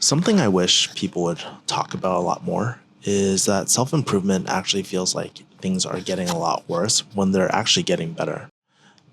Something I wish people would talk about a lot more is that self improvement actually feels like things are getting a lot worse when they're actually getting better.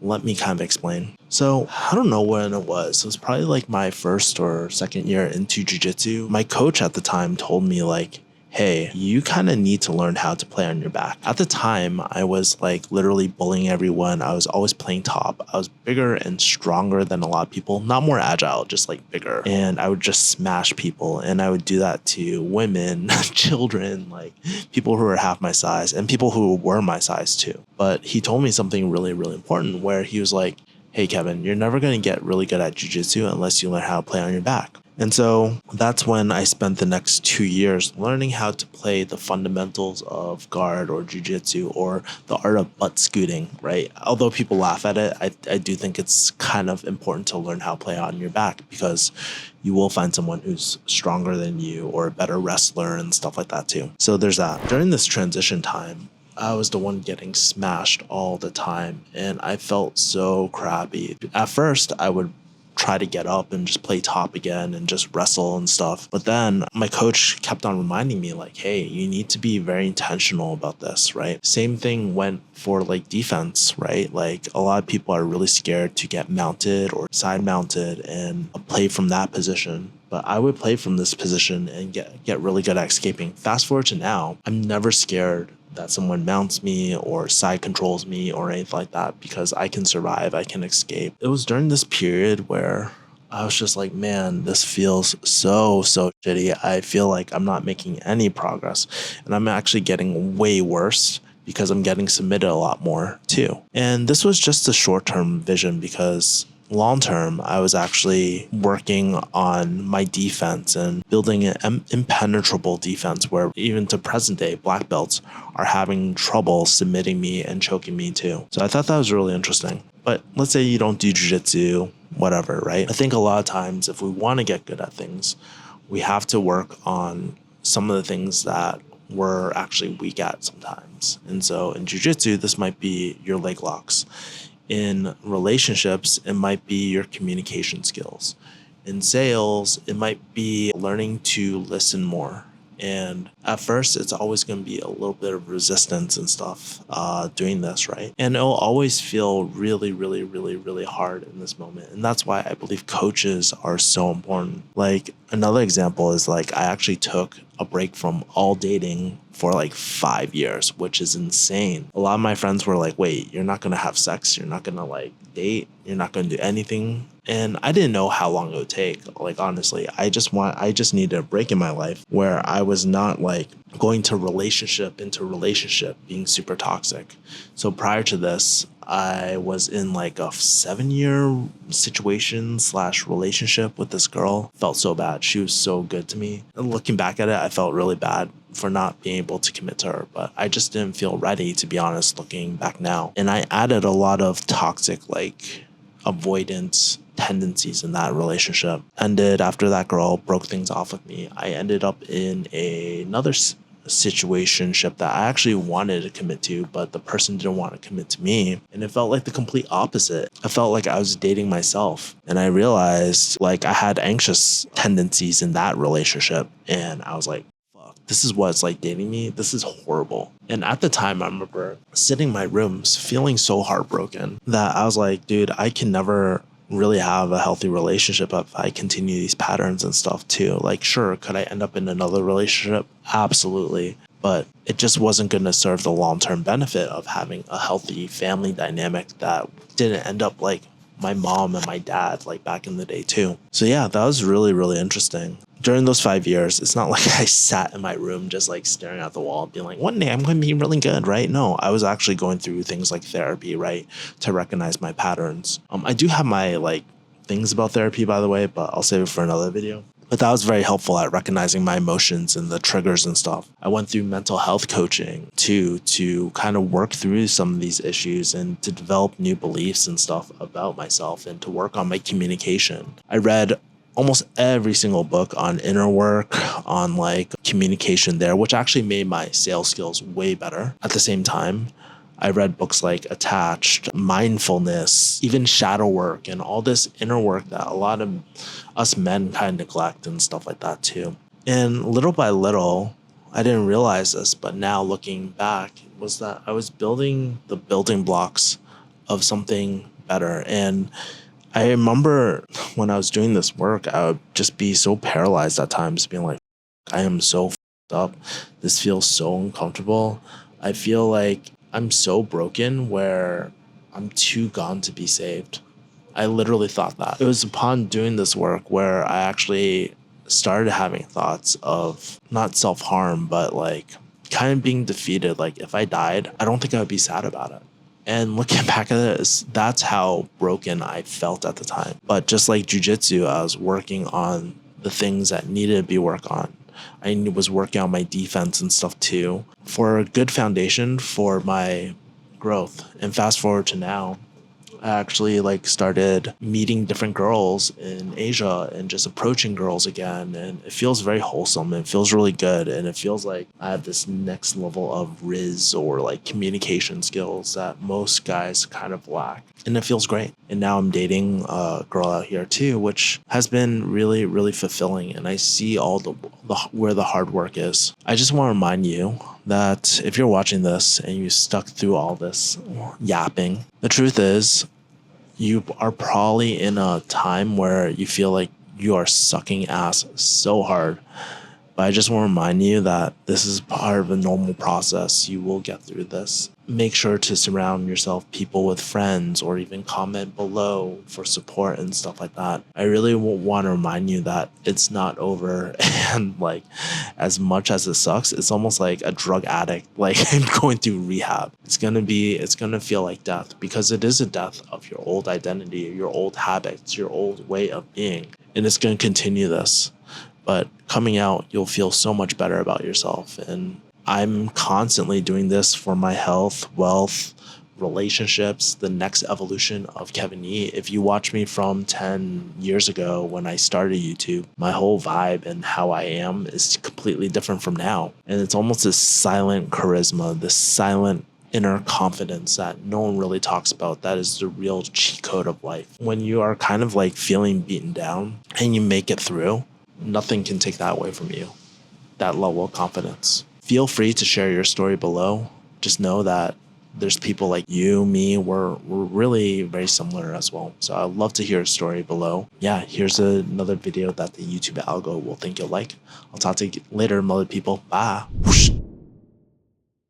Let me kind of explain. So, I don't know when it was. It was probably like my first or second year into jujitsu. My coach at the time told me, like, hey, you kind of need to learn how to play on your back. At the time, I was like literally bullying everyone. I was always playing top. I was bigger and stronger than a lot of people, not more agile, just like bigger. And I would just smash people. And I would do that to women, children, like people who were half my size and people who were my size too. But he told me something really, really important where he was like, hey, Kevin, you're never going to get really good at jujitsu unless you learn how to play on your back. And so that's when I spent the next 2 years learning how to play the fundamentals of guard or jujitsu or the art of butt scooting, right? Although people laugh at it, I do think it's kind of important to learn how to play on your back because you will find someone who's stronger than you or a better wrestler and stuff like that too. So there's that. During this transition time, I was the one getting smashed all the time and I felt so crappy. At first, I would try to get up and just play top again and just wrestle and stuff. But then my coach kept on reminding me like, hey, you need to be very intentional about this, right? Same thing went for like defense, right? Like a lot of people are really scared to get mounted or side mounted and play from that position. But I would play from this position and get really good at escaping. Fast forward to now, I'm never scared that someone mounts me or side controls me or anything like that because I can survive, I can escape. It was during this period where I was just like, man, this feels so shitty. I feel like I'm not making any progress and I'm actually getting way worse because I'm getting submitted a lot more too. And this was just a short-term vision because long term, I was actually working on my defense and building an impenetrable defense where even to present day, black belts are having trouble submitting me and choking me too. So I thought that was really interesting. But let's say you don't do jiu-jitsu, whatever, right? I think a lot of times if we want to get good at things, we have to work on some of the things that we're actually weak at sometimes. And so in jiu-jitsu, this might be your leg locks. In relationships, it might be your communication skills. In sales, it might be learning to listen more. And at first, it's always going to be a little bit of resistance and stuff doing this, right? And it'll always feel really, really, really, really hard in this moment. And that's why I believe coaches are so important. Like another example is like I actually took a break from all dating for like 5 years, which is insane. A lot of my friends were like, wait, you're not going to have sex. You're not going to like date. You're not going to do anything. And I didn't know how long it would take. Like, honestly, I just needed a break in my life where I was not like going to relationship into relationship being super toxic. So prior to this, I was in like a 7-year situation / relationship with this girl. Felt so bad. She was so good to me. And looking back at it, I felt really bad for not being able to commit to her, but I just didn't feel ready, to be honest, looking back now. And I added a lot of toxic, like avoidance tendencies in that relationship. Ended after that girl broke things off with me. I ended up in another situationship that I actually wanted to commit to, but the person didn't want to commit to me. And it felt like the complete opposite. I felt like I was dating myself. And I realized like I had anxious tendencies in that relationship. And I was like, fuck, this is what it's like dating me. This is horrible. And at the time, I remember sitting in my rooms feeling so heartbroken that I was like, dude, I can never really have a healthy relationship if I continue these patterns and stuff too. Like, sure, could I end up in another relationship? Absolutely. But it just wasn't going to serve the long-term benefit of having a healthy family dynamic that didn't end up like my mom and my dad like back in the day too. So yeah, that was really, really interesting. During those 5 years, it's not like I sat in my room just like staring at the wall being like, one day I'm going to be really good, right? No, I was actually going through things like therapy, right? To recognize my patterns. I do have my like things about therapy, by the way, but I'll save it for another video. But that was very helpful at recognizing my emotions and the triggers and stuff. I went through mental health coaching too, to kind of work through some of these issues and to develop new beliefs and stuff about myself and to work on my communication. I read almost every single book on inner work, on like communication there, which actually made my sales skills way better. At the same time, I read books like Attached, Mindfulness, even Shadow Work, and all this inner work that a lot of us men kind of neglect and stuff like that too. And little by little, I didn't realize this, but now looking back, was that I was building the building blocks of something better. And I remember when I was doing this work, I would just be so paralyzed at times, being like, I am so f***ed up. This feels so uncomfortable. I feel like I'm so broken where I'm too gone to be saved. I literally thought that. It was upon doing this work where I actually started having thoughts of not self-harm, but like kind of being defeated. Like if I died, I don't think I would be sad about it. And looking back at this, that's how broken I felt at the time. But just like jujitsu, I was working on the things that needed to be worked on. I was working on my defense and stuff too for a good foundation for my growth. And fast forward to now, I actually like started meeting different girls in Asia and just approaching girls again. And it feels very wholesome. It feels really good. And it feels like I have this next level of riz or like communication skills that most guys kind of lack. And it feels great. And now I'm dating a girl out here too, which has been really, really fulfilling. And I see all the where the hard work is. I just want to remind you that if you're watching this and you stuck through all this yapping, the truth is you are probably in a time where you feel like you are sucking ass so hard. But I just want to remind you that this is part of a normal process. You will get through this. Make sure to surround yourself people with friends or even comment below for support and stuff like that. I really want to remind you that it's not over. And like, as much as it sucks, it's almost like a drug addict, like going through rehab. It's going to feel like death because it is a death of your old identity, your old habits, your old way of being. And it's going to continue this. But coming out, you'll feel so much better about yourself. And I'm constantly doing this for my health, wealth, relationships, the next evolution of Kevin Yee. If you watch me from 10 years ago when I started YouTube, my whole vibe and how I am is completely different from now. And it's almost this silent charisma, this silent inner confidence that no one really talks about. That is the real cheat code of life. When you are kind of like feeling beaten down and you make it through, nothing can take that away from you, that level of confidence. Feel free to share your story below. Just know that there's people like you, me, we're really very similar as well. So I'd love to hear a story below. Yeah, here's another video that the YouTube algo will think you'll like. I'll talk to you later, mother people. Bye. Whoosh.